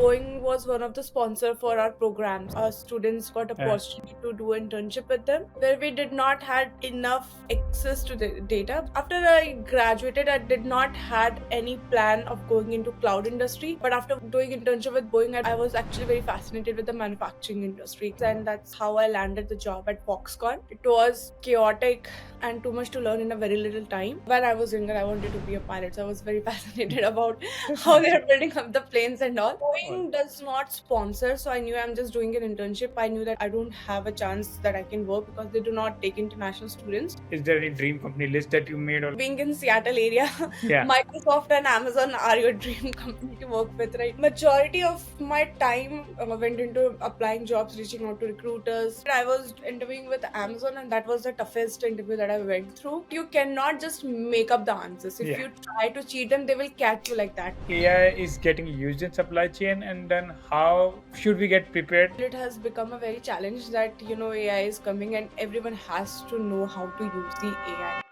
Boeing was one of the sponsor for our programs. Our students got Yeah. opportunity to do internship with them, where we did not had enough access to the data. After I graduated, I did not had any plan of going into cloud industry. But after doing internship with Boeing, I was actually very fascinated with the manufacturing industry, and that's how I landed the job at Foxconn. It was chaotic and too much to learn in a very little time. When I was younger, I wanted to be a pilot, so I was very fascinated about how they're building up the planes and all. Boeing does not sponsor, so I knew I'm just doing an internship. I knew that I don't have a chance that I can work because they do not take international students. Is there any dream company list that you made or Being in Seattle area, yeah? Microsoft and Amazon are your dream company to work with, right? Majority of my time went into applying jobs, reaching out to recruiters. I was interviewing with Amazon, and that was the toughest interview that I went through. You cannot just make up the answers. If Yeah. you try to cheat them, they will catch you like that. AI is getting used in supply chain, and then how should we get prepared? It has become a very challenge that AI is coming and everyone has to know how to use the AI.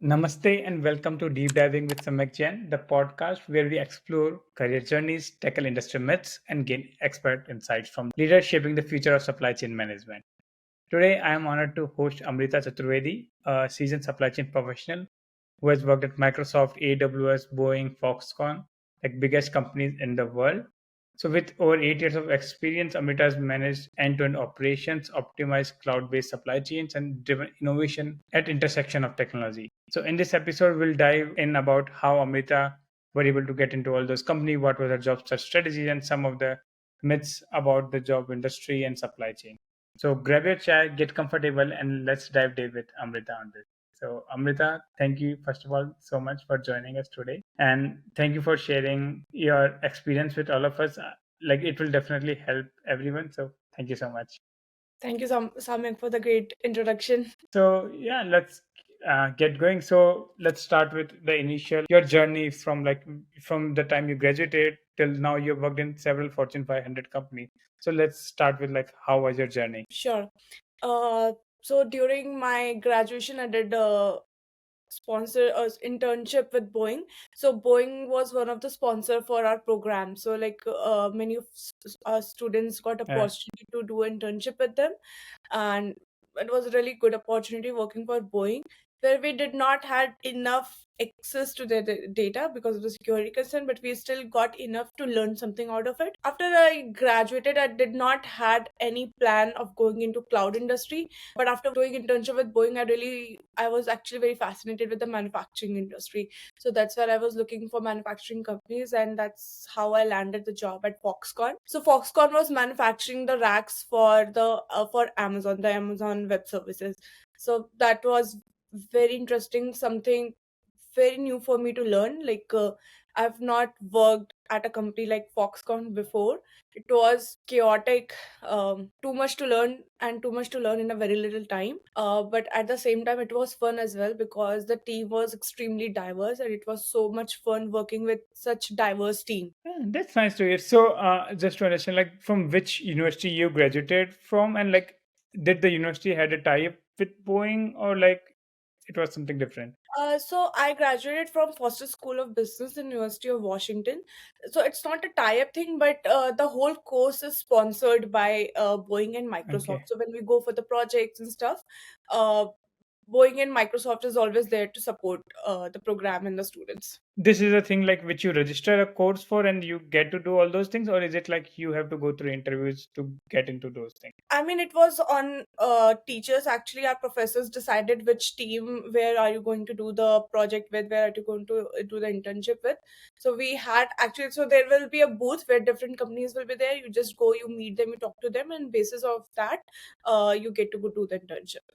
Namaste and welcome to Deep Diving with SAMYAK JAIN, the podcast where we explore career journeys, tackle industry myths, and gain expert insights from leaders shaping the future of supply chain management. Today, I am honored to host Amrita Chaturvedi, a seasoned supply chain professional who has worked at Microsoft, AWS, Boeing, Foxconn, like biggest companies in the world. So, with over 8 years of experience, Amrita has managed end-to-end operations, optimized cloud-based supply chains, and driven innovation at intersection of technology. So, in this episode, we'll dive in about how Amrita were able to get into all those companies, what was her job search strategies, and some of the myths about the job industry and supply chain. So grab your chai, get comfortable, and let's dive deep with Amrita on this. So Amrita, thank you first of all so much for joining us today, and thank you for sharing your experience with all of us. Like it will definitely help everyone. So thank you so much. Thank you, Samyak, for the great introduction. So yeah, let's get going. So let's start with the initial your journey from from the time you graduated till now. You've worked in several Fortune 500 companies. So let's start with like how was your journey? Sure. Uh, so during my graduation, I did sponsor a internship with Boeing. So Boeing was one of the sponsor for our program. So many of our students got Yeah. opportunity to do internship with them, and it was a really good opportunity working for Boeing, where we did not had enough access to the data because of the security concern, but we still got enough to learn something out of it. After I graduated, I did not had any plan of going into cloud industry, but after doing internship with Boeing, I was actually very fascinated with the manufacturing industry. So that's where I was looking for manufacturing companies, and that's how I landed the job at Foxconn. So Foxconn was manufacturing the racks for Amazon, the Amazon Web Services. So that was very interesting, something very new for me to learn. I've not worked at a company like Foxconn before. It was chaotic, too much to learn, and too much to learn in a very little time. But at the same time, it was fun as well because the team was extremely diverse, and it was so much fun working with such diverse team. Yeah, that's nice to hear. So, just to understand, like, from which university you graduated from, and like, did the university had a tie-up with Boeing, or like, it was something different? So I graduated from Foster School of Business in University of Washington. So it's not a tie-up thing, but the whole course is sponsored by Boeing and Microsoft. Okay. So when we go for the projects and stuff, uh, Boeing and Microsoft is always there to support the program and the students. This is a thing like which you register a course for, and you get to do all those things, or is it like you have to go through interviews to get into those things? I mean, it was on teachers. Actually, our professors decided which team, where are you going to do the project with, where are you going to do the internship with. So we had actually, so there will be a booth where different companies will be there. You just go, you meet them, you talk to them, and basis of that, you get to go do the internship.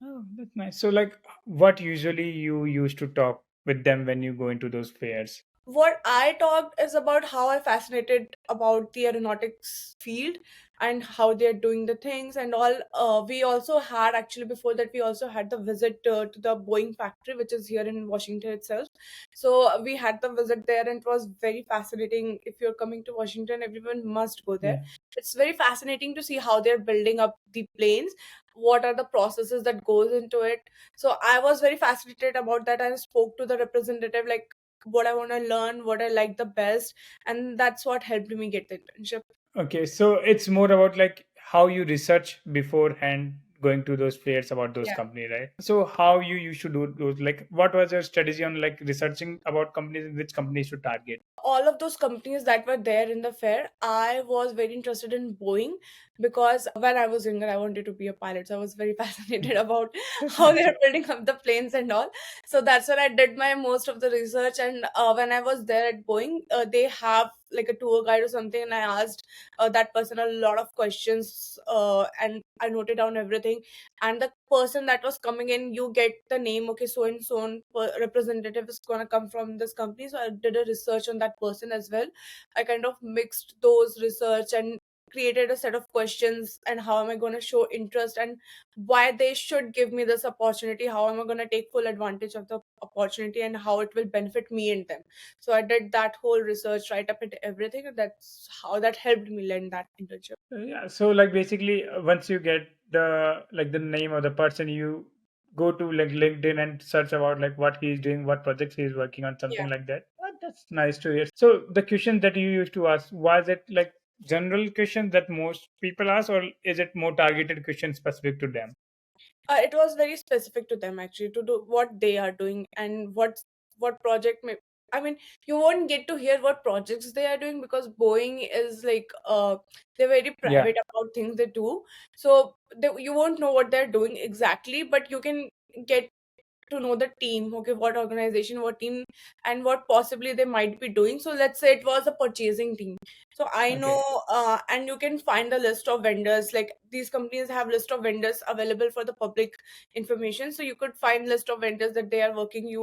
Oh, that's nice. So, like, what usually you used to talk with them when you go into those fairs? What I talked is about how I fascinated about the aeronautics field and how they're doing the things and all. We also had actually before that we also had the visit to the Boeing factory, which is here in Washington itself. So we had the visit there, and it was very fascinating. If you're coming to Washington, everyone must go there. Yeah. It's very fascinating to see how they're building up the planes. What are the processes that goes into it? So I was very fascinated about that. I spoke to the representative, like what I want to learn, what I like the best, and that's what helped me get the internship. Okay, so it's more about like how you research beforehand going to those fairs about those Yeah. companies, right? So how you used to do those, like what was your strategy on like researching about companies and which companies to target? All of those companies that were there in the fair, I was very interested in Boeing because when I was younger, I wanted to be a pilot. So I was very fascinated about That's how they nice. are building up the planes and all. So that's when I did my most of the research. And when I was there at Boeing, they have like a tour guide or something, and I asked that person a lot of questions, and I noted down everything. And the person that was coming in, you get the name, okay, so and so on representative is going to come from this company. So I did a research on that person as well. I kind of mixed those research and created a set of questions, and how am I going to show interest, and why they should give me this opportunity, how am I going to take full advantage of the opportunity, and how it will benefit me and them. So I did that whole research right up into everything, and that's how that helped me land that internship. Yeah, so like basically once you get the like the name of the person, you go to like LinkedIn and search about like what he's doing, what projects he's working on, Yeah. something like that. That's nice to hear. So the question that you used to ask, was it like general questions that most people ask, or is it more targeted questions specific to them? It was very specific to them actually, to do what they are doing and what project may. I mean, you won't get to hear what projects they are doing because Boeing is like they're very Yeah. private about things they do. So you won't know what they're doing exactly, but you can get to know the team, okay, what organization, what team, and what possibly they might be doing. So let's say it was a purchasing team, so I Okay. know, and you can find the list of vendors, like these companies have list of vendors available for the public information, so you could find list of vendors that they are working.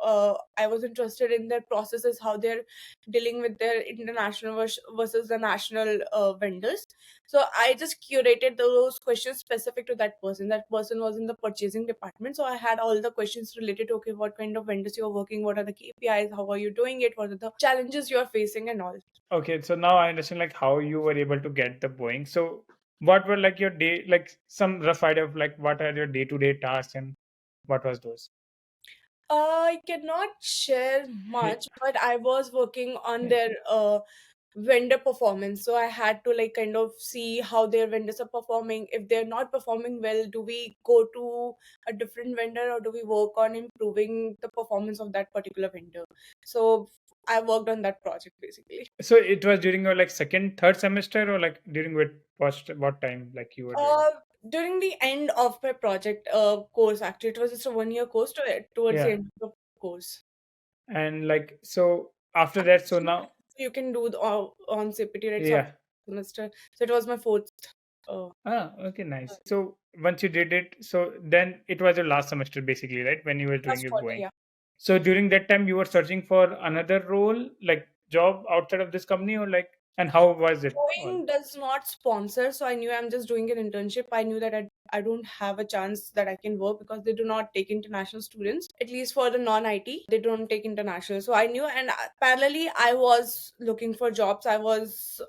I was interested in their processes, how they're dealing with their international versus the national vendors. So I just curated those questions specific to that person. That person was in the purchasing department. So I had all the questions related to, okay, what kind of vendors you're working, what are the KPIs, how are you doing it, what are the challenges you're facing and all. Okay, so now I understand like how you were able to get the Boeing. So what were like your day, like some rough idea of like what are your day-to-day tasks and what was those? I cannot share much, but I was working on their vendor performance. So I had to like kind of see how their vendors are performing. If they're not performing well, do we go to a different vendor, or do we work on improving the performance of that particular vendor? So I worked on that project basically. So it was during your like second, third semester, or like during what time like you were doing? Uh, During the end of my project course, actually, it was just a 1 year course towards the Yeah. end of the course. And like so after that, so now You can do on CPT, right? So after yeah. semester, so it was my fourth. Uh, Ah, okay, nice. So once you did it, so then it was your last semester basically, right? When you were doing last your quarter, Boeing. yeah. So during that time you were searching for another role, like job outside of this company, or like, and how was it all? Boeing does not sponsor, so I knew I'm just doing an internship. I knew that I don't have a chance that I can work because they do not take international students, at least for the non IT. They don't take international. So I knew, and parallelly, I was looking for jobs. I was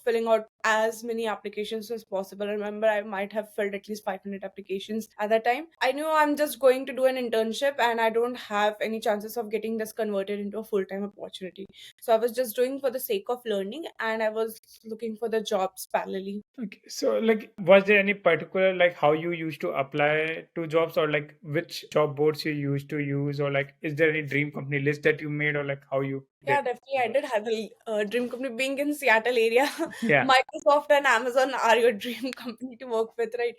filling out as many applications as possible. I remember I might have filled at least 500 applications at that time. I knew I'm just going to do an internship and I don't have any chances of getting this converted into a full time opportunity. So I was just doing for the sake of learning, and I was looking for the jobs parallelly. Okay, so like, was there any particular like how you used to apply to jobs, or like which job boards you used to use, or like is there any dream company list that you made, or like how you Yeah, did definitely. I those? did have a dream company. Being in Seattle area, Yeah. Microsoft and Amazon are your dream company to work with, right?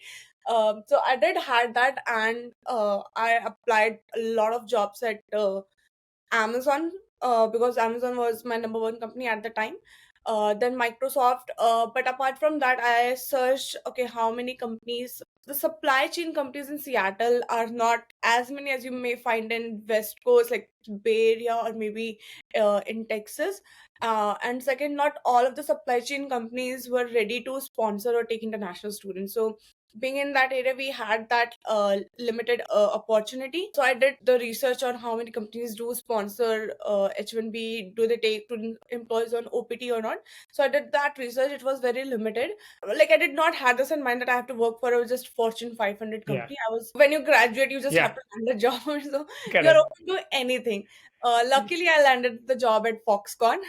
So I did had that, and I applied a lot of jobs at Amazon, because Amazon was my number one company at the time. Then Microsoft. But apart from that, I searched, okay, how many companies, the supply chain companies in Seattle are not as many as you may find in West Coast, like Bay Area, or maybe in Texas. And second, not all of the supply chain companies were ready to sponsor or take international students. So being in that area, we had that limited opportunity. So I did the research on how many companies do sponsor H1B, do they take to employees on OPT or not. So I did that research. It was very limited. Like, I did not have this in mind that I have to work for a just Fortune 500 Yeah. company. I was When you graduate, you just have Yeah. to land a job. So you're Correct. open to anything. Luckily, I landed the job at Foxconn.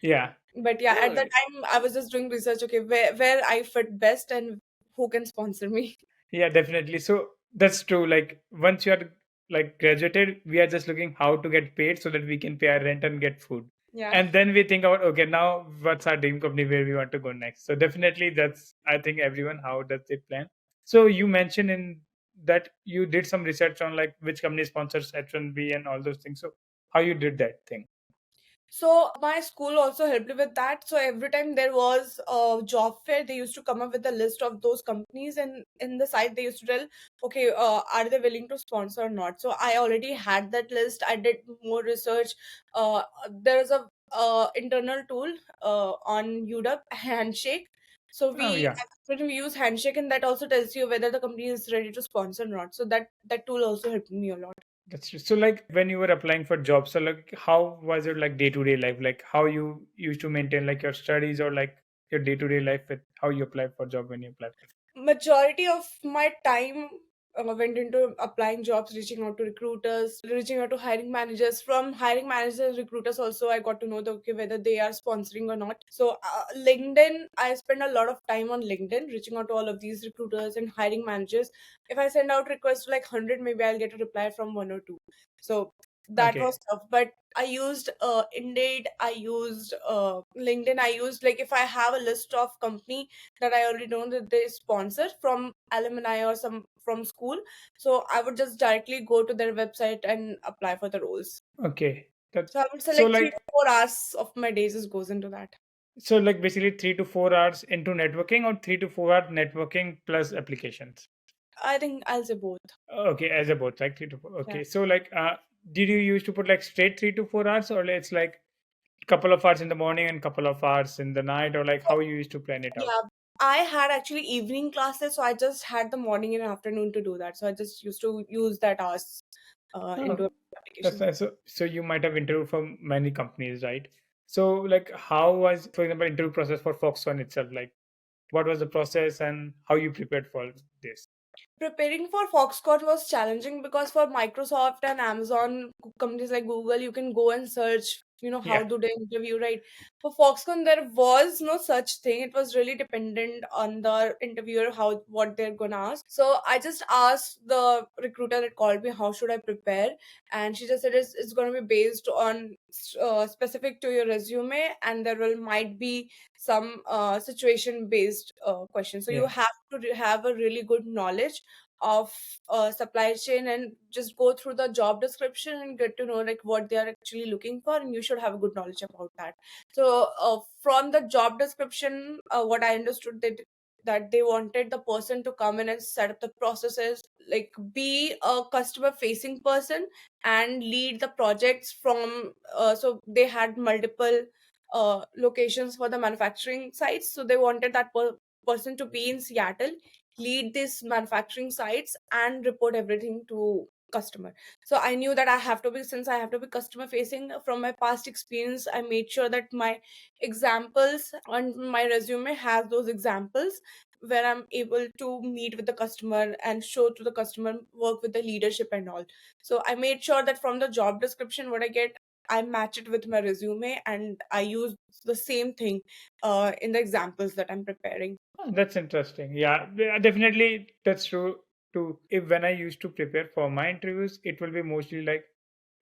Yeah. But yeah, at the time, I was just doing research. Okay, where I fit best and who can sponsor me. Yeah, definitely. So that's true. Like once you are like graduated, we are just looking how to get paid so that we can pay our rent and get food. Yeah. And then we think about, okay, now what's our dream company where we want to go next? So definitely that's, I think, everyone, how does they plan? So you mentioned in that you did some research on like which company sponsors H1B and all those things. So how you did that thing? So my school also helped me with that. So every time there was a job fair, they used to come up with a list of those companies, and in the site they used to tell, okay, are they willing to sponsor or not? So I already had that list. I did more research. There is a internal tool on UW, Handshake. So Oh yeah. when we use Handshake, and that also tells you whether the company is ready to sponsor or not. So that tool also helped me a lot. That's true. So, like, when you were applying for jobs, so like, how was it like day to day life? Like, how you used to maintain like your studies or like your day to day life with how you apply for job when you apply for. Majority of my time went into applying jobs, reaching out to recruiters, reaching out to hiring managers. From hiring managers and recruiters also, I got to know okay, whether they are sponsoring or not. So LinkedIn, I spend a lot of time on LinkedIn reaching out to all of these recruiters and hiring managers. If I send out requests to like 100, maybe I'll get a reply from one or two. So that Okay, was tough. But I used Indeed, I used LinkedIn, I used, like, if I have a list of company that I already know that they sponsor from alumni or some from school. So I would just directly go to their website and apply for the roles. okay. That So I would say so like three like to four hours of my days just goes into that. so like basically 3 to 4 hours into networking or 3 to 4 hour networking plus applications. I think I'll say both. Okay, as a both like 3 to 4. Yeah. Okay, so like did you used to put like straight 3 to 4 hours or it's like couple of hours in the morning and couple of hours in the night or like how you used to plan it out? Yeah. I had actually evening classes, so I just had the morning and afternoon to do that. So I just used to use that hours into Oh, that's application. nice. So you might have interviewed for many companies, right? So like how was, for example, interview process for Foxconn itself? Like what was the process and how you prepared for this? Preparing for Foxconn was challenging because for Microsoft and Amazon companies like Google, you can go and search, how Yeah. do they interview, right? For Foxconn, there was no such thing. It was really dependent on the interviewer, how what they're gonna ask. So I just asked the recruiter that called me, how should I prepare? And she just said it's gonna be based on specific to your resume, and there will might be some situation based questions. So you Yeah. have to have a really good knowledge of supply chain and just go through the job description and get to know like what they are actually looking for, and you should have a good knowledge about that. So from the job description, what I understood that they wanted the person to come in and set up the processes, like be a customer facing person and lead the projects from so they had multiple locations for the manufacturing sites. So they wanted that person to be in Seattle, lead these manufacturing sites, and report everything to customer. So I knew that since I have to be customer facing, from my past experience, I made sure that my examples on my resume has those examples where I'm able to meet with the customer and show to the customer, work with the leadership and all. So I made sure that from the job description what I get, I match it with my resume, and I use the same thing in the examples that I'm preparing. Oh, that's interesting. Yeah, definitely that's true too. If when I used to prepare for my interviews, it will be mostly like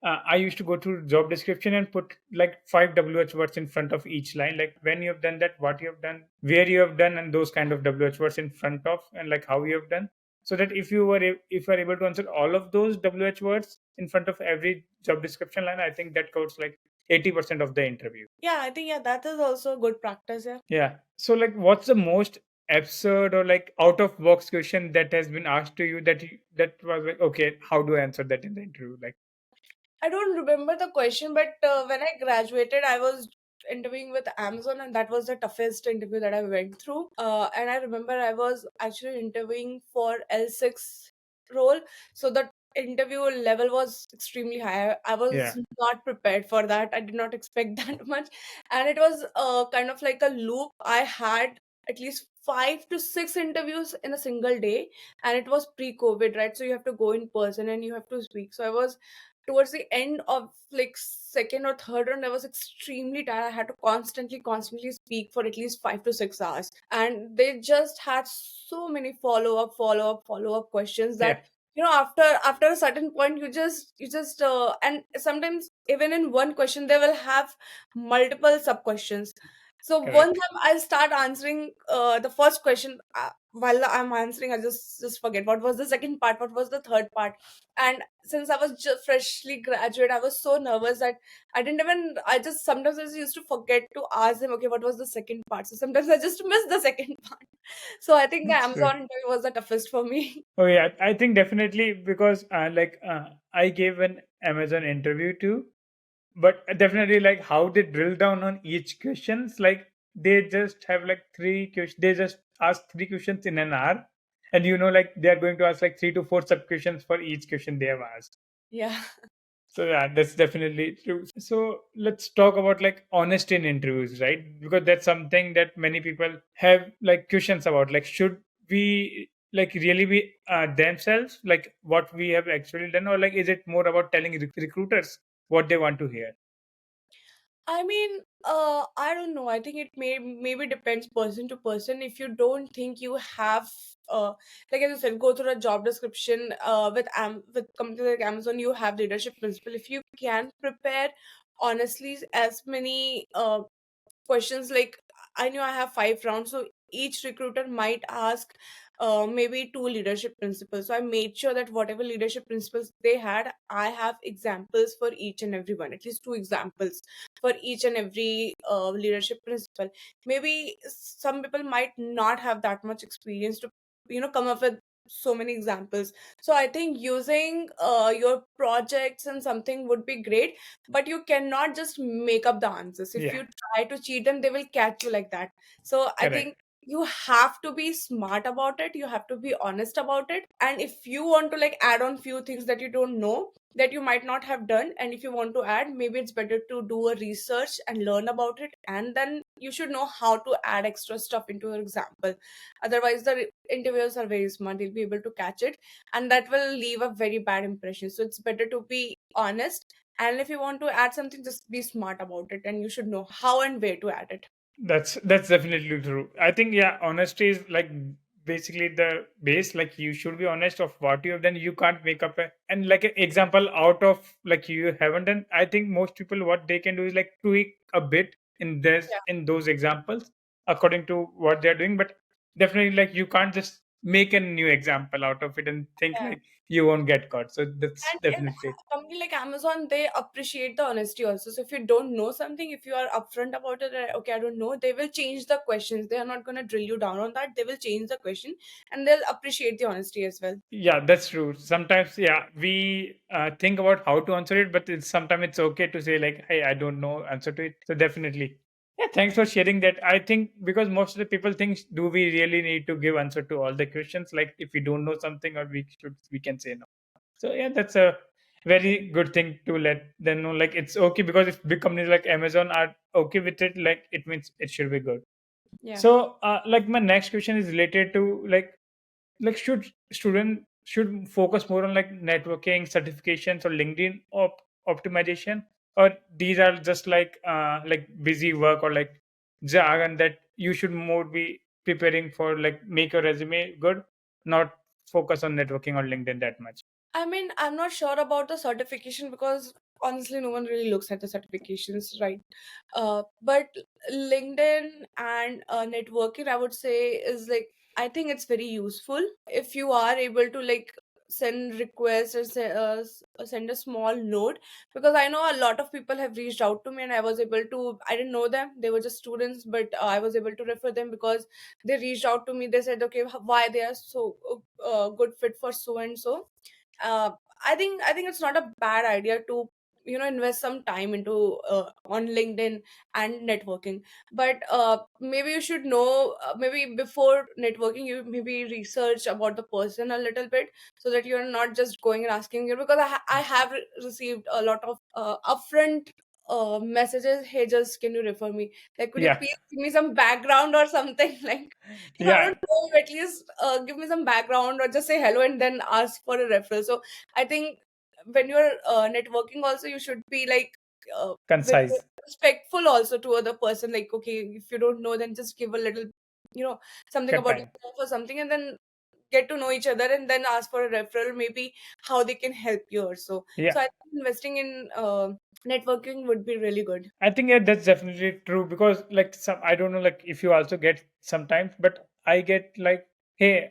I used to go through job description and put like 5 WH words in front of each line. Like when you have done that, what you have done, where you have done, and those kind of WH words in front of, and like how you have done. So that if you are able to answer all of those WH words in front of every job description line, I think that covers like 80% of the interview. Yeah, I think, yeah, that is also a good practice. Yeah. Yeah. So like what's the most absurd or like out of box question that has been asked to you that was like, okay, how do I answer that in the interview? Like I don't remember the question, but when I graduated, I was interviewing with Amazon, and that was the toughest interview that I went through. And I remember I was actually interviewing for L6 role, so the interview level was extremely high. I Yeah. was not prepared for that. I did not expect that much, and it was kind of like a loop. I had at least 5 to 6 interviews in a single day, and it was pre-COVID, right? So you have to go in person and you have to speak. So I was towards the end of like second or third round, I was extremely tired. I had to constantly speak for at least 5 to 6 hours, and they just had so many follow up questions Yeah. that, after a certain point, you just and sometimes even in one question they will have multiple sub questions. So one Correct. time I'll start answering the first question. While I'm answering, I just forget what was the second part, what was the third part. And since I was just freshly graduate, I was so nervous that I just sometimes I just used to forget to ask them, okay, what was the second part. So sometimes I just missed the second part. So I think That's true. Amazon interview was the toughest for me. Oh yeah, I think definitely because I gave an Amazon interview too, but definitely like how they drill down on each questions, like they just have like three questions. They just ask three questions in an hour, and like they are going to ask like three to four sub questions for each question they have asked. Yeah. So yeah, that's definitely true. So let's talk about like honesty in interviews, right? Because that's something that many people have like questions about. Like, should we like really be themselves, like what we have actually done, or like is it more about telling recruiters what they want to hear? I mean, I don't know. I think it maybe depends person to person. If you don't think you have, like as you said, go through a job description. With companies like Amazon, you have leadership principle. If you can prepare honestly as many questions, like I knew I have 5 rounds, so each recruiter might ask maybe two leadership principles. So I made sure that whatever leadership principles they had, I have examples for each and every one, at least two examples for each and every leadership principle. Maybe some people might not have that much experience to come up with so many examples. So I think using your projects and something would be great, but you cannot just make up the answers. If Yeah, you try to cheat them, they will catch you like that. So I think correct. you have to be smart about it, you have to be honest about it, and if you want to like add on few things that you don't know, that you might not have done, and if you want to add, maybe it's better to do a research and learn about it, and then you should know how to add extra stuff into your example. Otherwise the interviewers are very smart, they'll be able to catch it, and that will leave a very bad impression. So it's better to be honest, and if you want to add something, just be smart about it, and you should know how and where to add it. That's definitely true. I think yeah, honesty is like basically the base. Like you should be honest of what you have done. You can't make up and like an example out of like you haven't done. I think most people what they can do is like tweak a bit in this Yeah. in those examples according to what they're doing. But definitely like you can't just make a new example out of it and think Yeah. like you won't get caught. So that's And in definitely a company like Amazon, they appreciate the honesty also. So if you don't know something, if you are upfront about it, okay, I don't know, they will change the questions. They are not going to drill you down on that. They will change the question, and they'll appreciate the honesty as well. yeah, that's true. Sometimes, yeah, we think about how to answer it, but sometimes it's okay to say like, "Hey, I don't know answer to it." So definitely, yeah. Thanks for sharing that. I think because most of the people think, do we really need to give answer to all the questions? Like, if we don't know something, or we can say no. So yeah, that's a very good thing to let them know. Like, it's okay because if big companies like Amazon are okay with it, like it means it should be good. Yeah. So, like my next question is related to like should student should focus more on like networking certifications or LinkedIn optimization, or these are just like busy work or like jargon that you should more be preparing for like make your resume good, not focus on networking or LinkedIn that much. I mean, I'm not sure about the certification because honestly, no one really looks at the certifications, right? But LinkedIn and networking, I would say, is like, I think it's very useful if you are able to like send requests or send a small note, because I know a lot of people have reached out to me and I didn't know them, they were just students, but I was able to refer them because they reached out to me. They said, okay, why they are so good fit for so and so. uh, I think it's not a bad idea to invest some time into on LinkedIn and networking. But maybe you should know, maybe before networking you maybe research about the person a little bit, so that you're not just going and asking you, because I have received a lot of upfront messages. Hey, just can you refer me, like could you Yeah. please give me some background or something like, I Yeah. don't know, at least give me some background, or just say hello and then ask for a referral. So I think when you're networking also, you should be like very Concise. respectful also to other person. Like, okay, if you don't know, then just give a little, you know, something Get about time. yourself or something, and then get to know each other, and then ask for a referral, maybe how they can help you also. Yeah. So I think investing in networking would be really good. I think yeah, that's definitely true because like some I don't know like if you also get sometimes, but I get like, hey,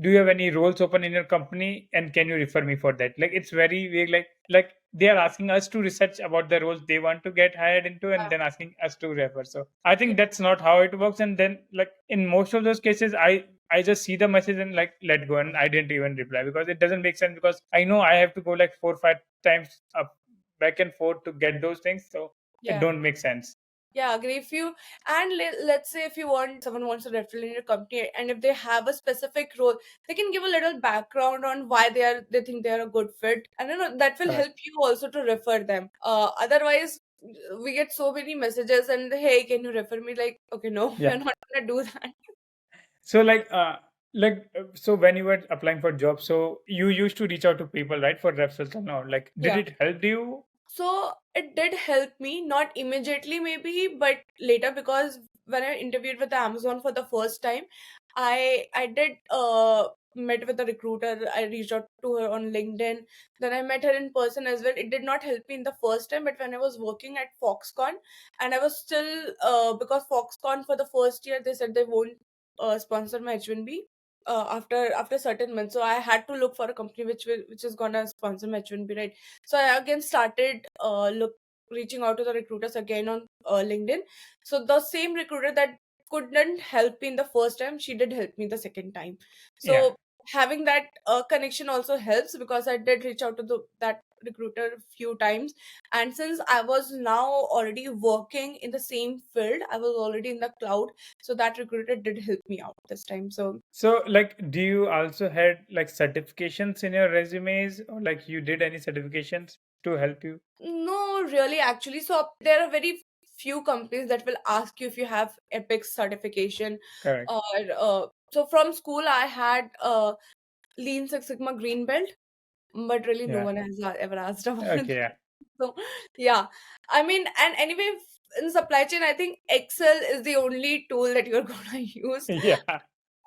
do you have any roles open in your company and can you refer me for that? Like it's very weird. Like they are asking us to research about the roles they want to get hired into and then asking us to refer. So I Yeah, think that's not how it works. And then like in most of those cases, I just see the message and like let go and I didn't even reply because it doesn't make sense because I know I have to go like 4 or 5 times up back and forth to get those things. So it yeah. don't make sense. Yeah, agree. If you and let's say if you want someone wants a referral in your company, and if they have a specific role, they can give a little background on why they think they are a good fit, and that will help Correct. you also to refer them. Otherwise, we get so many messages and, hey, can you refer me? Like, okay, no, Yeah. we're not gonna do that. So so when you were applying for jobs, so you used to reach out to people, right, for referrals and all. Like, did Yeah. it help you? So it did help me, not immediately maybe, but later, because when I interviewed with Amazon for the first time, I did met with a recruiter. I reached out to her on LinkedIn. Then I met her in person as well. It did not help me in the first time, but when I was working at Foxconn, and I was still because Foxconn for the first year they said they won't sponsor my H1B. After certain months, so I had to look for a company which is gonna sponsor my H1B, right? So I again started reaching out to the recruiters again on LinkedIn. So the same recruiter that couldn't help me in the first time, she did help me the second time. Yeah. So having that connection also helps, because I did reach out to that recruiter a few times, and since I was now already working in the same field, I was already in the cloud, so that recruiter did help me out this time. So So, like, do you also had like certifications in your resumes, or like you did any certifications to help you? no, really, actually. So there are very few companies that will ask you if you have Epic certification, Correct. or so from school I had Lean Six Sigma Green Belt, but really no Yeah. one has ever asked about it. Okay. Yeah. So yeah, I mean, and anyway, in supply chain, I think Excel is the only tool that you're gonna use, Yeah.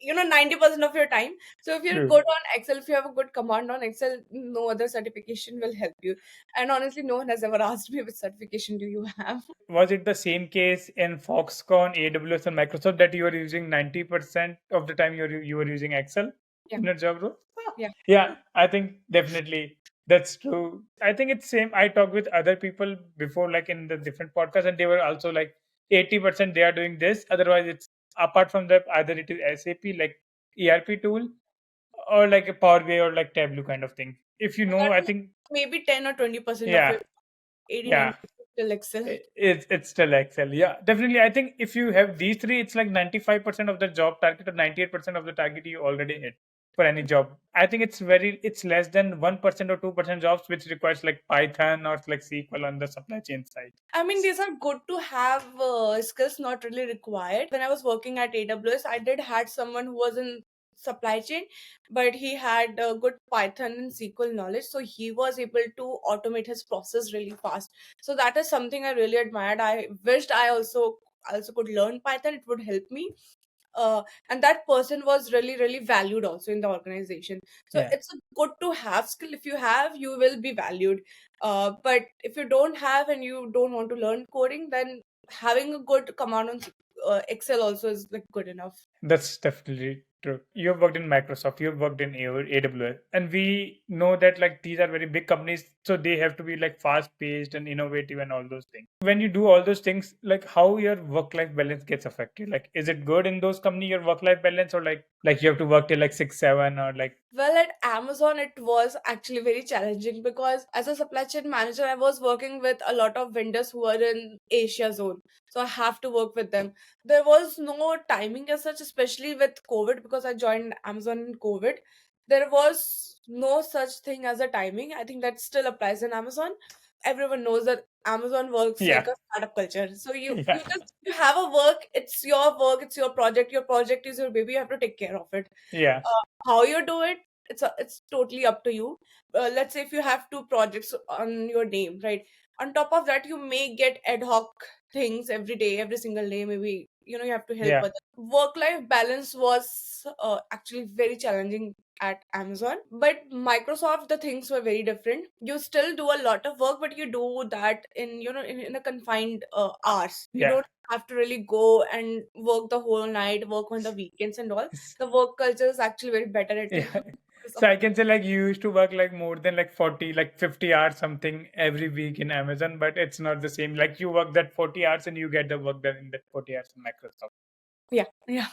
90% of your time. So if you're True. good on Excel, if you have a good command on Excel, no other certification will help you. And honestly, no one has ever asked me which certification do you have. Was it the same case in Foxconn, AWS, and Microsoft that you were using 90% of the time you were using Excel Yeah, in your job role? yeah. Yeah, I think definitely that's true. I think it's same. I talked with other people before, like in the different podcasts, and they were also like 80% they are doing this. Otherwise, it's apart from that, either it is SAP like ERP tool or like a Power BI or like Tableau kind of thing. If you So know, that I is think maybe 10 or 20% of yeah, it, 80, yeah. 90 still Excel. It's still Excel. Yeah, definitely. I think if you have these three, it's like 95% of the job target or 98% of the target you already hit for any job. I think it's less than 1% or 2% jobs which requires like Python or like SQL on the supply chain side. I mean, these are good to have skills, not really required. When I was working at AWS, I did had someone who was in supply chain, but he had good Python and SQL knowledge, so he was able to automate his process really fast. So that is something I really admired. I wished I also could learn Python. It would help me. And that person was really really valued also in the organization. So Yeah. it's a good to have skill. If you have, you will be valued. But if you don't have and you don't want to learn coding, then having a good command on Excel also is like good enough. That's definitely true. You've worked in Microsoft, you've worked in AWS, and we know that like these are very big companies, so they have to be like fast paced and innovative and all those things. When you do all those things, like how your work life balance gets affected? Like, is it good in those company your work life balance, or like you have to work till like 6, 7, or like? Well, at Amazon, it was actually very challenging because as a supply chain manager, I was working with a lot of vendors who are in Asia zone. So I have to work with them. There was no timing as such, especially with COVID, because I joined Amazon in COVID. There was no such thing as a timing. I think that still applies in Amazon. Everyone knows that Amazon works like Yeah, a startup culture. So you yeah, just you have a work, it's your project. Your project is your baby. You have to take care of it. yeah, How you do it, it's totally up to you. Let's say if you have two projects on your name, right? On top of that, you may get ad hoc things every day, every single day. Maybe you have to help yeah, others. Work life balance was actually very challenging at Amazon, but Microsoft, the things were very different. You still do a lot of work, but you do that in in a confined hours. You yeah. don't have to really go and work the whole night, work on the weekends and all. The work culture is actually very better at Yeah. So Microsoft. I can say like you used to work like more than like 40, like 50 hours something every week in Amazon, but it's not the same. Like you work that 40 hours and you get the work done in that 40 hours in Microsoft. Yeah, yeah,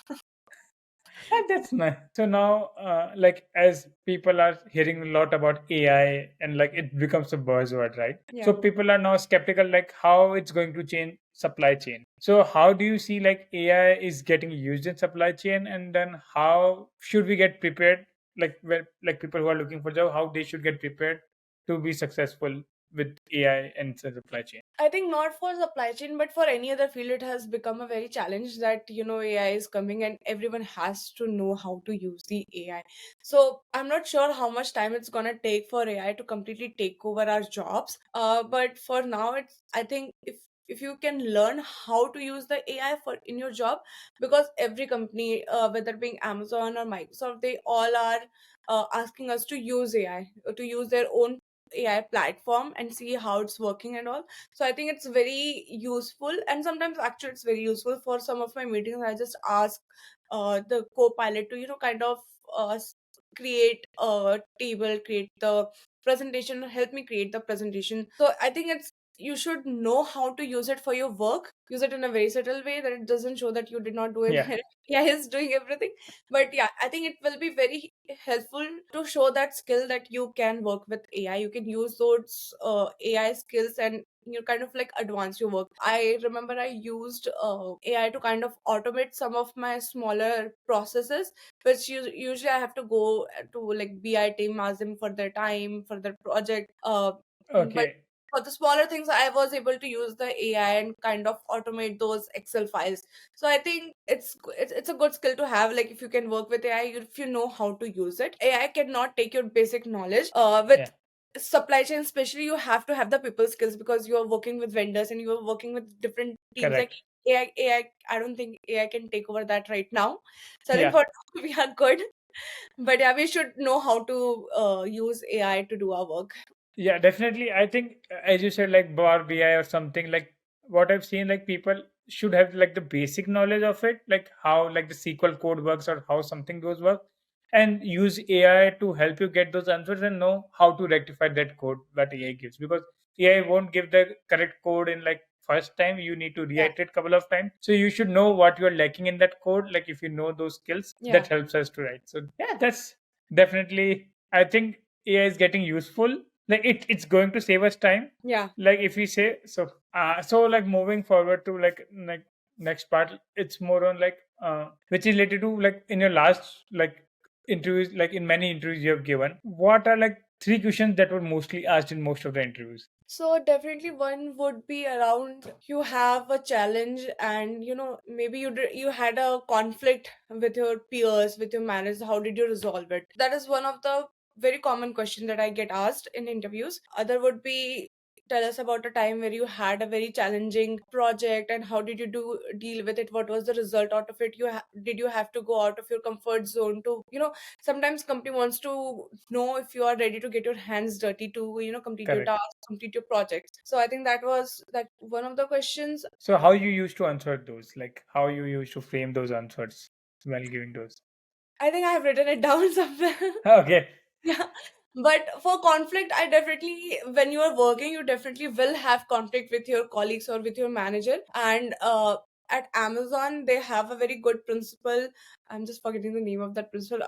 And that's nice. So now, like as people are hearing a lot about AI and like it becomes a buzzword, right? yeah. So people are now skeptical, like how it's going to change supply chain. So how do you see like AI is getting used in supply chain, and then how should we get prepared? Like where like people who are looking for job, how they should get prepared to be successful with AI and supply chain. I think not for supply chain, but for any other field, it has become a very challenge that AI is coming and everyone has to know how to use the AI. So I'm not sure how much time it's gonna take for AI to completely take over our jobs. But for now, I think if you can learn how to use the AI for in your job, because every company, whether being Amazon or Microsoft, they all are asking us to use AI, to use their own AI platform and see how it's working and all. So I think it's very useful, and sometimes actually it's very useful. For some of my meetings, I just ask the co-pilot to kind of create a table, create the presentation, help me create the presentation. So I think it's you should know how to use it for your work. Use it in a very subtle way that it doesn't show that you did not do it. Yeah, AI is doing everything. But yeah, I think it will be very helpful to show that skill that you can work with AI. You can use those AI skills and you kind of like advance your work. I remember I used AI to kind of automate some of my smaller processes, which usually I have to go to like BI team, ask them for their time for their project. But okay. for the smaller things, I was able to use the AI and kind of automate those Excel files. So I think it's a good skill to have. Like if you can work with AI, if you know how to use it. AI cannot take your basic knowledge. Yeah, With supply chain especially, you have to have the people skills because you are working with vendors and you are working with different teams. Like correct. AI, I don't think AI can take over that right now. So I think Yeah. for now we are good. But yeah, we should know how to use AI to do our work. Yeah, definitely. I think, as you said, like Bar BI or something, like what I've seen, like people should have like the basic knowledge of it, like how like the SQL code works or how something goes work, and use AI to help you get those answers and know how to rectify that code that AI gives. Because AI won't give the correct code in like first time. You need to Yeah, reiterate couple of times. So you should know what you're lacking in that code. Like if you know those skills, that yeah, helps us to write. So yeah, that's definitely. I think AI is getting useful, like it's going to save us time, yeah. like if we say so. So like moving forward to like next part, it's more on like which is related to like in your last like interviews, like in many interviews you have given, what are like three questions that were mostly asked in most of the interviews? So definitely one would be around you have a challenge and maybe you had a conflict with your peers, with your managers. How did you resolve it? That is one of the very common question that I get asked in interviews. Other would be, tell us about a time where you had a very challenging project and how did you deal with it? What was the result out of it? Did you have to go out of your comfort zone to sometimes company wants to know if you are ready to get your hands dirty to complete your Correct. tasks, complete your projects. So I think that was that one of the questions. So how you used to answer those, like how you used to frame those answers while giving those? I think I have written it down somewhere. Okay. Yeah. But for conflict, I definitely, when you are working, you definitely will have conflict with your colleagues or with your manager. And at Amazon, they have a very good principle. I'm just forgetting the name of that principle.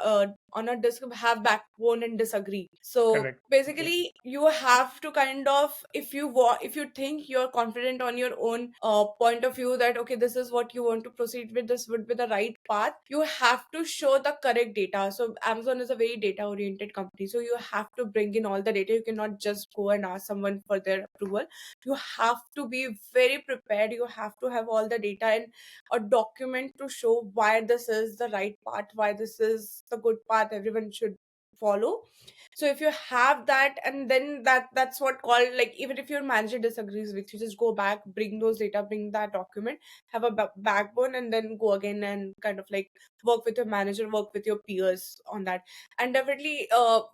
On a disc, have backbone and disagree. So Correct. Okay. basically, you have to kind of, if you think you're confident on your own point of view that okay, this is what you want to proceed with, this would be the right path. You have to show the correct data. So Amazon is a very data oriented company. So you have to bring in all the data. You cannot just go and ask someone for their approval. You have to be very prepared. You have to have all the data and a document to show why this is the right path, why this is the good path everyone should follow. So if you have that, and then that's what called, like, even if your manager disagrees with you, just go back, bring those data, bring that document, have a backbone, and then go again and kind of like work with your manager, work with your peers on that. And definitely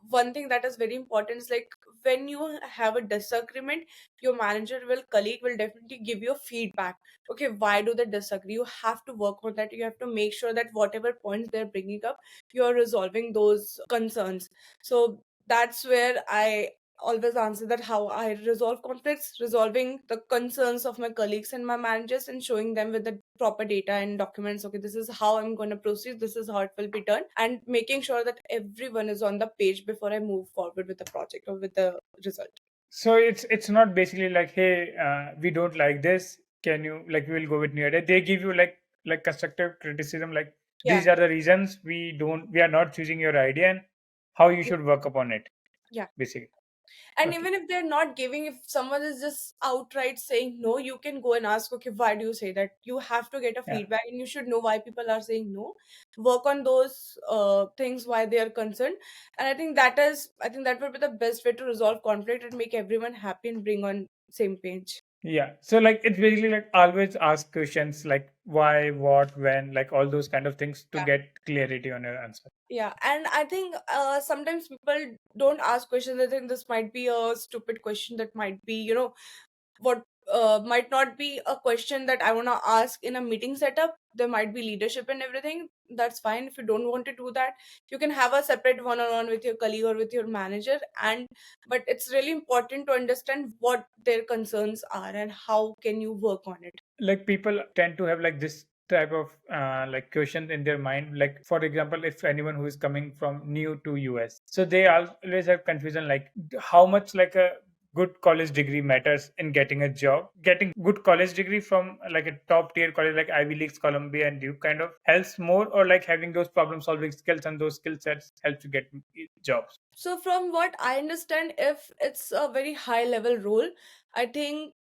one thing that is very important is, like, when you have a disagreement, your manager will colleague will definitely give you feedback. Okay, why do they disagree? You have to work on that. You have to make sure that whatever points they're bringing up, you're resolving those concerns. So that's where I always answer that how I resolve conflicts, resolving the concerns of my colleagues and my managers, and showing them with the proper data and documents. Okay, this is how I'm going to proceed, this is how it will be done, and making sure that everyone is on the page before I move forward with the project or with the result. So it's not basically like, hey, we don't like this. Can you, like, we will go with new idea. They give you like constructive criticism, like Yeah. these are the reasons we are not choosing your idea and how you should work upon it, Yeah. basically. And Okay. even if they're not giving, if someone is just outright saying no, you can go and ask, okay, why do you say that? You have to get a Yeah. feedback and you should know why people are saying no. Work on those things, why they are concerned. And I think that would be the best way to resolve conflict and make everyone happy and bring on same page. Yeah. So like it's basically like always ask questions like why, what, when, like all those kind of things to Yeah. get clarity on your answer. Yeah, and I think sometimes people don't ask questions. I think this might be a stupid question that might be, what might not be a question that I want to ask in a meeting setup. There might be leadership and everything. That's fine. If you don't want to do that, you can have a separate one-on-one with your colleague or with your manager. And but it's really important to understand what their concerns are and how can you work on it. Like people tend to have like this type of like questions in their mind, like for example, if anyone who is coming from new to US, so they always have confusion like how much like a good college degree matters in getting a job. Getting good college degree from like a top tier college like Ivy Leagues, Columbia and Duke kind of helps more, or like having those problem solving skills and those skill sets helps you get jobs. So from what I understand, if it's a very high level role, I think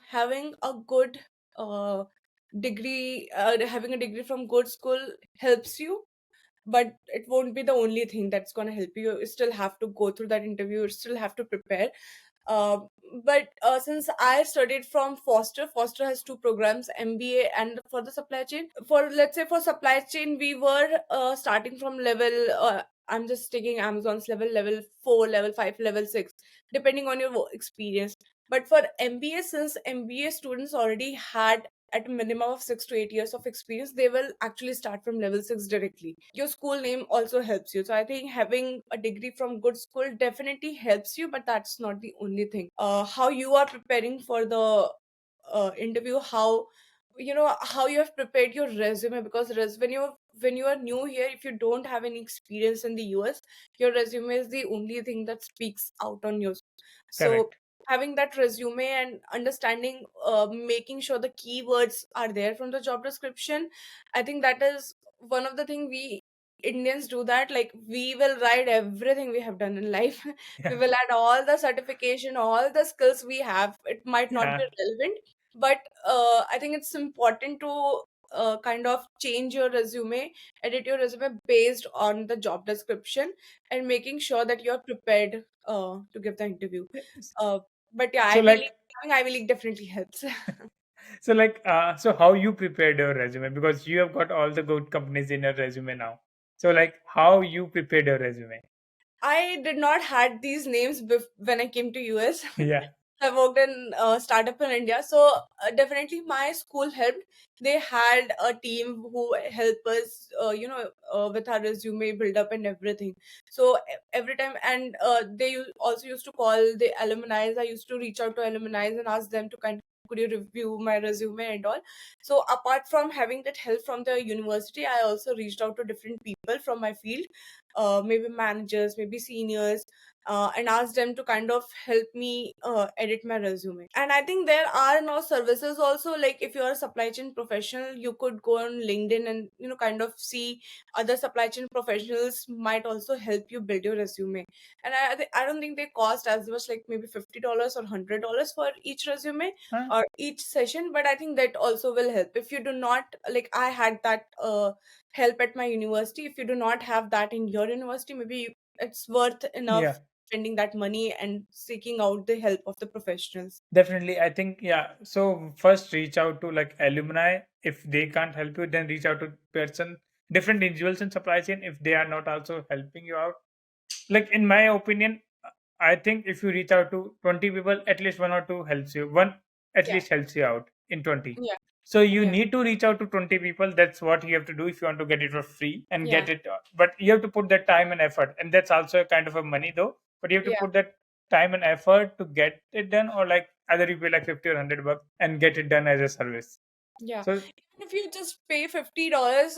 having a good uh, degree, having a degree from good school helps you, but it won't be the only thing that's going to help you. You still have to go through that interview, you still have to prepare. uh, but since I studied from Foster has two programs, MBA and for the supply chain. For, let's say, for supply chain, we were starting from level, I'm just taking Amazon's level, level 4, level 5, level 6, depending on your experience. But for MBA, since MBA students already had at a minimum of 6 to 8 years of experience, they will actually start from level 6 directly. Your school name also helps you. So I think having a degree from good school definitely helps you, but that's not the only thing. How you are preparing for the interview, how how you have prepared your resume, because when you are new here, if you don't have any experience in the US, your resume is the only thing that speaks out on you. So Correct. having that resume and understanding, making sure the keywords are there from the job description, I think that is one of the thing we Indians do. That, like, we will write everything we have done in life. We Yeah. will add all the certification, all the skills we have. It might not be Yeah. relevant, but I think it's important to kind of change your resume, edit your resume based on the job description, and making sure that you're prepared to give the interview. uh, but yeah, So Ivy League, like having Ivy League definitely helps. so like so how you prepared your resume, because you have got all the good companies in your resume now. So like how you prepared your resume? I did not had these names when I came to US. Yeah. I worked in startup in India, so definitely my school helped. They had a team who help us, with our resume build up and everything. So every time, and they also used to call the alumni. I used to reach out to alumni and ask them to kind of could you review my resume and all. So apart from having that help from the university, I also reached out to different people from my field, maybe managers, maybe seniors, and asked them to kind of help me edit my resume. And I think there are now services also, like if you're a supply chain professional, you could go on LinkedIn and kind of see other supply chain professionals might also help you build your resume. And I don't think they cost as much, like maybe $50 or $100 for each resume Huh? or each session, but I think that also will help. If you do not, like I had that help at my university, if you do not have that in your university, maybe it's worth enough Yeah. spending that money and seeking out the help of the professionals. Definitely, I think, yeah. So first reach out to like alumni. If they can't help you, then reach out to different individuals in supply chain if they are not also helping you out. Like in my opinion, I think if you reach out to 20 people, at least one or two helps you. One at Yeah, least helps you out in 20. yeah, So you yeah, need to reach out to 20 people. That's what you have to do if you want to get it for free and yeah, get it. But you have to put that time and effort, and that's also a kind of a money though. But you have to yeah, put that time and effort to get it done, or like either you pay like 50 or $100 and get it done as a service. yeah. So Even if you just pay $50,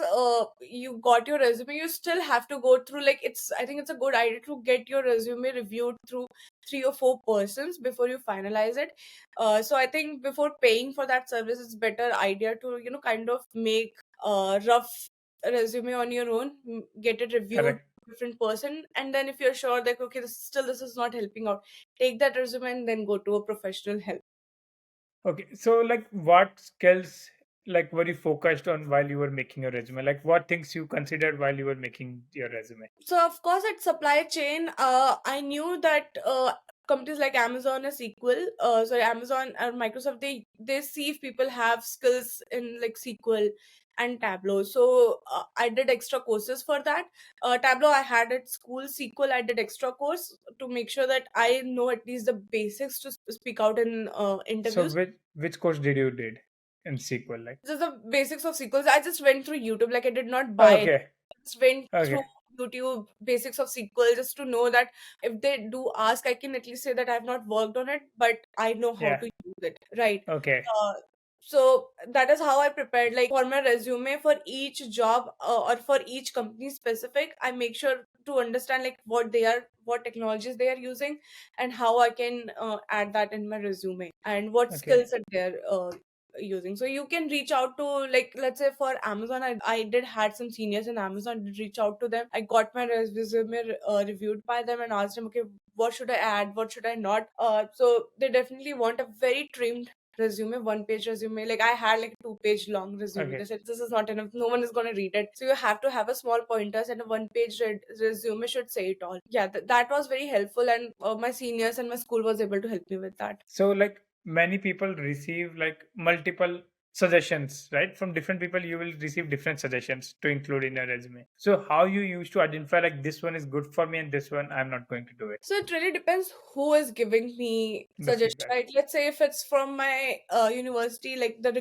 you got your resume, you still have to go through, like, I think it's a good idea to get your resume reviewed through 3 or 4 persons before you finalize it. So I think before paying for that service, it's better idea to kind of make a rough resume on your own, get it reviewed correct. different person, and then if you're sure that okay, this is not helping out, take that resume and then go to a professional help. Okay, so like what skills like were you focused on while you were making your resume? Like what things you considered while you were making your resume? So of course at supply chain, I knew that companies like Amazon is equal. Sorry, Amazon and Microsoft, they see if people have skills in like SQL and Tableau. So I did extra courses for that. Tableau I had at school. SQL I did extra course to make sure that I know at least the basics to speak out in So interviews. which course did you did in SQL? Like Just the basics of SQL. I just went through YouTube. Like I did not buy it. okay, I just went through okay, YouTube basics of SQL just to know that if they do ask, I can at least say that I have not worked on it, but I know how yeah, to use it. Right. okay, Uh, so that is how I prepared. Like for my resume, for each job or for each company specific, I make sure to understand like what technologies they are using, and how I can add that in my resume, and what okay, skills that they're using. So you can reach out to, like, let's say for Amazon, I did had some seniors in Amazon, did reach out to them. I got my resume reviewed by them and asked them, okay, what should I add, what should I not. So they definitely want a very trimmed resume, 1 page resume. Like I had like a 2 page long resume. They okay. said this is not enough, no one is going to read it, so you have to have a small pointers, and a 1 page resume should say it all. Yeah, that was very helpful, and my seniors and my school was able to help me with that. So like many people receive like multiple suggestions, right? From different people, you will receive different suggestions to include in your resume. So how you used to identify like this one is good for me and this one I'm not going to do it? So it really depends who is giving me The suggestion, feedback. right? Let's say if it's from my university, like the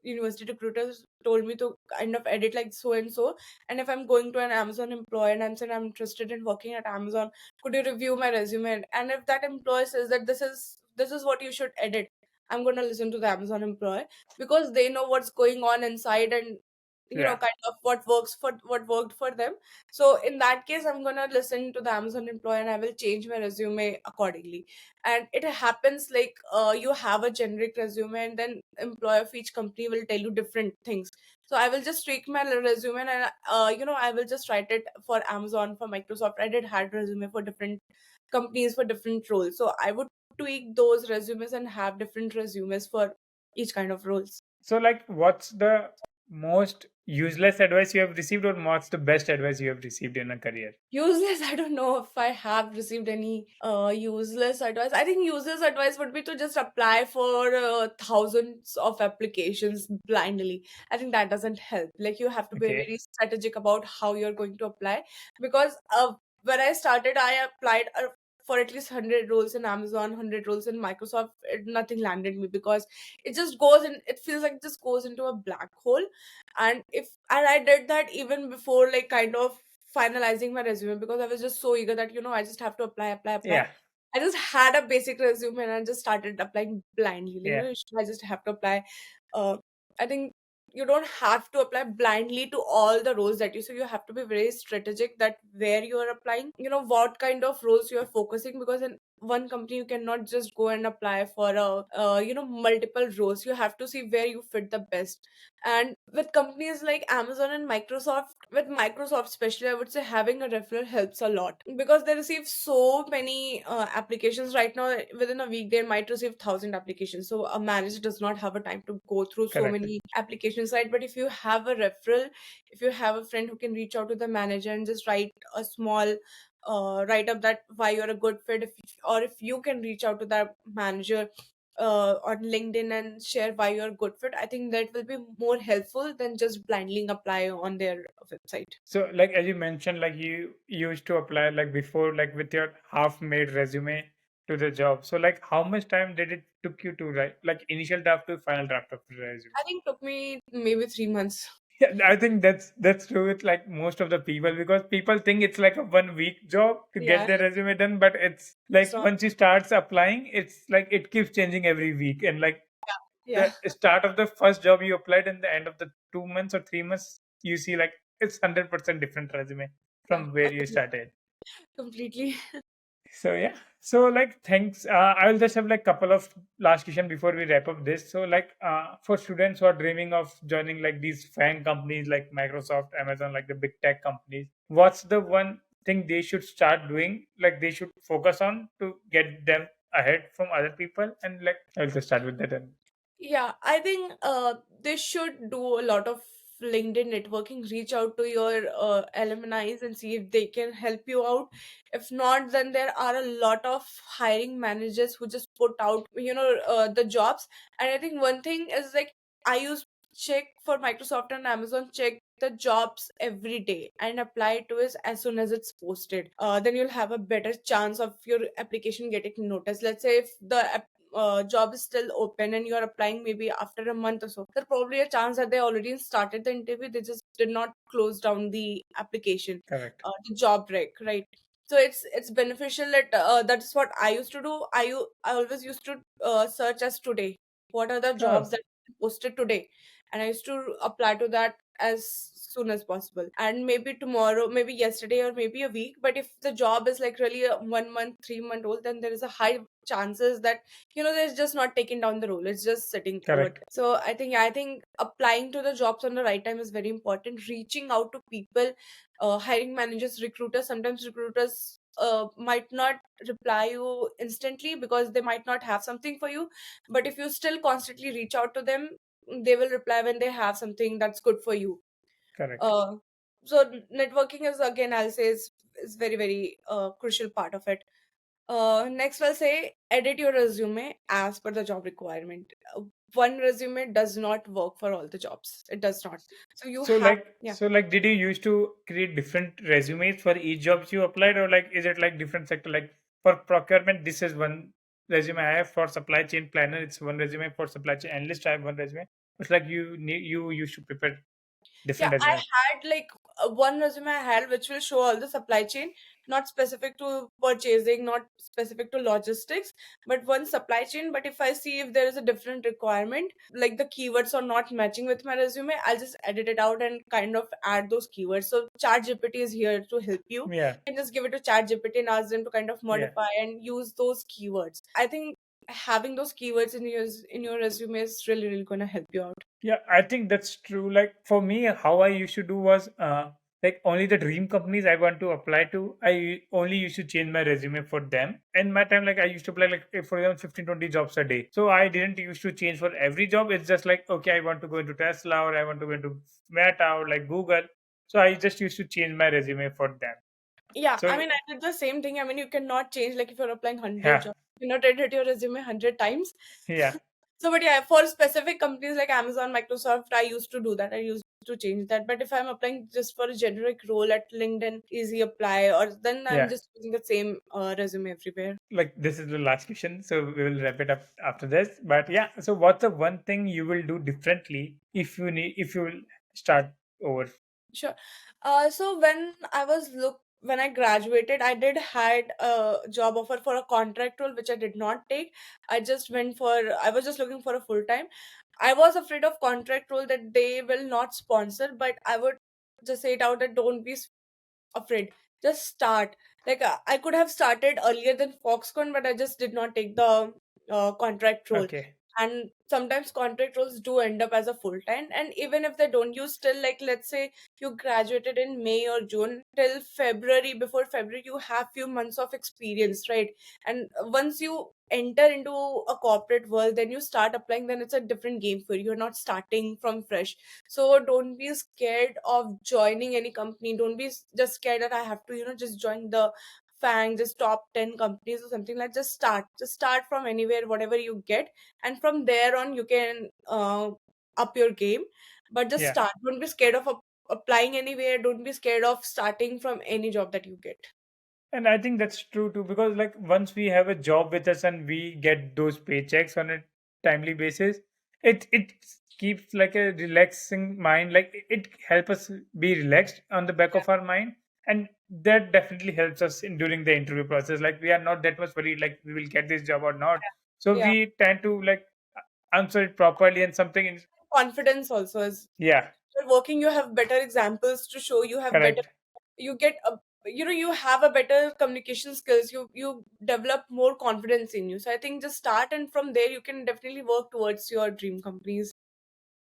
university recruiters told me to kind of edit like so and so. And if I'm going to an Amazon employee and I'm saying I'm interested in working at Amazon, could you review my resume? And if that employer says that this is what you should edit, I'm gonna listen to the Amazon employee, because they know what's going on inside, and Yeah. kind of what worked for them. So in that case, I'm gonna listen to the Amazon employee and I will change my resume accordingly. And it happens like you have a generic resume, and then employer of each company will tell you different things. So I will just tweak my resume, and I will just write it for Amazon, for Microsoft. I did had resume for different companies for different roles. So I would tweak those resumes and have different resumes for each kind of roles. So like what's the most useless advice you have received or what's the best advice you have received in a career? Useless, I don't know if I have received any useless advice. I think useless advice would be to just apply for thousands of applications blindly. I think that doesn't help. Like you have to be Okay. very strategic about how you're going to apply, because when I started, I applied for at least 100 roles in Amazon, 100 roles in Microsoft. Nothing landed me, because it just goes in, it feels like it just goes into a black hole. And I did that even before, like kind of finalizing my resume, because I was just so eager that I just have to apply, apply, apply. Yeah. I just had a basic resume and I just started applying blindly. Yeah, I just have to apply. Uh, I think you don't have to apply blindly to all the roles that you see. You have to be very strategic that where you are applying, what kind of roles you are focusing, because in one company you cannot just go and apply for multiple roles. You have to see where you fit the best. And with companies like Amazon and Microsoft, with Microsoft especially, I would say having a referral helps a lot because they receive so many applications right now. Within a week, they might receive 1,000 applications. So a manager does not have a time to go through so correct. many applications, right? But if you have a referral, if you have a friend who can reach out to the manager and just write a small write up that why you're a good fit, or if you can reach out to that manager on LinkedIn and share why you're a good fit, I think that will be more helpful than just blindly apply on their website. So, like as you mentioned, like you used to apply like before, like with your half-made resume to the job. So, like how much time did it took you to write, like initial draft to final draft of the resume? I think took me maybe 3 months. Yeah, I think that's true with like most of the people because people think it's like a 1 week job to get Yeah, their resume done, but it's it's like not. once you starts applying, it's like it keeps changing every week. And like Yeah, the start of the first job you applied and the end of the 2 months or 3 months, you see like it's 100% different resume yeah, from where you started. completely. So yeah. So like thanks. I will just have like couple of last question before we wrap up this. So like for students who are dreaming of joining like these FANG companies like Microsoft, Amazon, like the big tech companies, what's the one thing they should start doing? Like they should focus on to get them ahead from other people. And like I'll just start with that. And Yeah, I think they should do a lot of LinkedIn networking, reach out to your alumni and see if they can help you out. If not, then there are a lot of hiring managers who just put out, the jobs. And I think one thing is like I use check for Microsoft and Amazon, check the jobs every day and apply to it as soon as it's posted. Then you'll have a better chance of your application getting noticed. Let's say if the job is still open and you are applying maybe after a month or so, there's probably a chance that they already started the interview. They just did not close down the application, correct. the job rec, right? So it's beneficial that that is what I used to do. I always used to search as today. What are the jobs Oh, that posted today? And I used to apply to that as soon as possible. And maybe tomorrow, maybe yesterday, or maybe a week. But if the job is like really a 1 month, 3 month old, then there is a high chances that they're just not taking down the role, it's just sitting over correct. there. So I think applying to the jobs on the right time is very important. Reaching out to people, hiring managers, recruiters. Sometimes recruiters might not reply you instantly because they might not have something for you, but if you still constantly reach out to them, they will reply when they have something that's good for you. Correct. uh, so networking is, again, I'll say, is very very crucial part of it. Next, I'll say edit your resume as per the job requirement. One resume does not work for all the jobs. It does not. So you So have, like yeah. did you used to create different resumes for each jobs you applied or like is it like different sector like for procurement this is one resume I have for supply chain planner it's one resume for supply chain analyst I have one resume. It's like you used to prepare Yeah, different I resumes. had like one resume I had which will show all the supply chain, not specific to purchasing, not specific to logistics, but one supply chain. But if I see if there is a different requirement, like the keywords are not matching with my resume, I'll just edit it out and kind of add those keywords. So ChatGPT is here to help you. Yeah, And just give it to ChatGPT and ask them to kind of yeah. modify and use those keywords. I think having those keywords in your resume is really really gonna help you out. Yeah, I think that's true. Like for me, how I used to do was like only the dream companies I want to apply to, only used to change my resume for them. And my time, like I used to apply like for example 15, 20 jobs a day. So I didn't used to change for every job. It's just like okay, I want to go into Tesla or I want to go into Meta or like Google. So I just used to change my resume for them. Yeah, I So mean, I did the same thing. I mean, you cannot change, like if you're applying 100 yeah, jobs, you cannot edit your resume 100 times. yeah. So, but yeah, for specific companies like Amazon, Microsoft, I used to do that. I used to change that. But if I'm applying just for a generic role at LinkedIn, easy apply, or then I'm Yeah, just using the same resume everywhere. like this is the last question, so we will wrap it up after this. But yeah, so what's the one thing you will do differently if you will start over? Sure. So when I was when I graduated, I did had a job offer for a contract role, which I did not take. I was just looking for a full time. I was afraid of contract role that they will not sponsor, but I would just say it out that don't be afraid. Just start. Like I could have started earlier than Foxconn, but I just did not take the contract role. Okay. And sometimes contract roles do end up as a full time, and even if they don't, you still, like, let's say you graduated in May or June, till February, before February you have few months of experience, right? And once you enter into a corporate world, then you start applying, then it's a different game for you. You're not starting from fresh. So don't be scared of joining any company. Don't be just scared that I have to, just join the FANG, just top 10 companies or something. Like, just start from anywhere, whatever you get, and from there on you can up your game. But just Yeah. start. Don't be scared of applying anywhere. Don't be scared of starting from any job that you get. And I think that's true too, because like once we have a job with us and we get those paychecks on a timely basis, it keeps like a relaxing mind. Like it helps us be relaxed on the back of our mind, and that definitely helps us in during the interview process. Like we are not that much worried like we will get this job or not. So Yeah. we tend to like answer it properly and something in, Confidence also is, yeah, you're working, you have better examples to show, you have better, correct. you get a, you have a better communication skills, you develop more confidence in you. So I think just start, and from there you can definitely work towards your dream companies.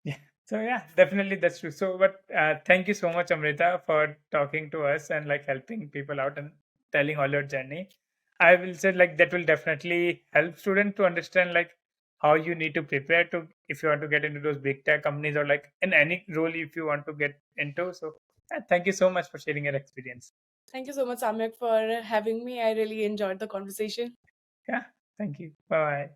Yeah. So yeah, definitely that's true. So, but thank you so much, Amrita, for talking to us and like helping people out and telling all your journey. I will say like that will definitely help students to understand like how you need to prepare to if you want to get into those big tech companies or like in any role if you want to get into. So, thank you so much for sharing your experience. Thank you so much, Samyak, for having me. I really enjoyed the conversation. Yeah, thank you. Bye bye.